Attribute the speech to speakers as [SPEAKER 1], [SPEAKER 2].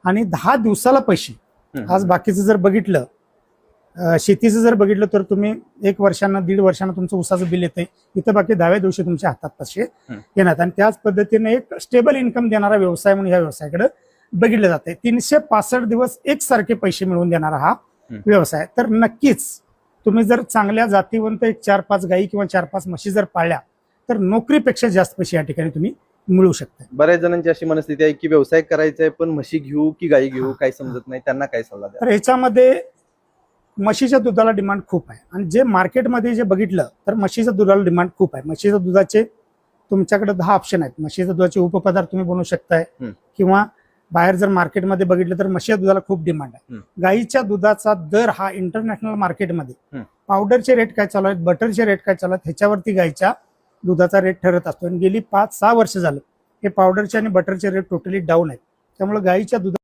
[SPEAKER 1] आणि 10 दिवसाला पैसे। आज बाकीचं जर बघितलं, शेतीचं जर बघितलं तर तुम्ही 1 वर्षांना 1.5 वर्षांना तुमचं उसाचं बिल येते, इथं बाकी 10व्या दिवशी तुमच्या हातात पैसे येणार। आणि त्याच पद्धतीने एक स्टेबल इन्कम देणारा व्यवसाय म्हणून ह्या व्यवसायाकडे बघितलं जाते। 365 दिवस एकसारखे पैसे मिळवून देणारा हा व्यवसाय। तर नक्कीच तुम्ही जर चांगल्या जातीवंत एक 4-5 गायी किंवा 4-5 म्हशी जर पाळल्या तर नोकरीपेक्षा जास्त पैसे या ठिकाणी तुम्ही मिळू शकता।
[SPEAKER 2] बऱ्याच जणांची अशी मनस्थिती आहे की व्यवसाय करायचा आहे पण म्हशी घेऊ की गायी घेऊ काही समजत नाही, त्यांना काय सल्ला द्या?
[SPEAKER 1] तर ह्याच्यामध्ये म्हशीच्या दुधाला डिमांड खूप आहे आणि जे मार्केटमध्ये जे बघितलं तर म्हशीच्या दुधाला डिमांड खूप आहे। म्हशीच्या दुधाचे तुमच्याकडे 10 ऑप्शन आहेत। म्हशीच्या दुधाचे उपपदार्थ तुम्ही बनवू शकताय किंवा बाहेर जर मार्केटमध्ये बघितलं तर म्हशीच्या दुधाला खूप डिमांड आहे। गाईच्या दुधाचा दर हा इंटरनॅशनल मार्केटमध्ये पावडरचे रेट काय चालू आहेत, बटरचे रेट काय चालू आहेत, ह्याच्यावरती गाईच्या दुधाचा रेट ठरत असतो। आणि गेली 5-6 वर्ष झालं हे पावडरचे आणि बटरचे रेट टोटली डाऊन आहेत। त्यामुळे गाईच्या दुधा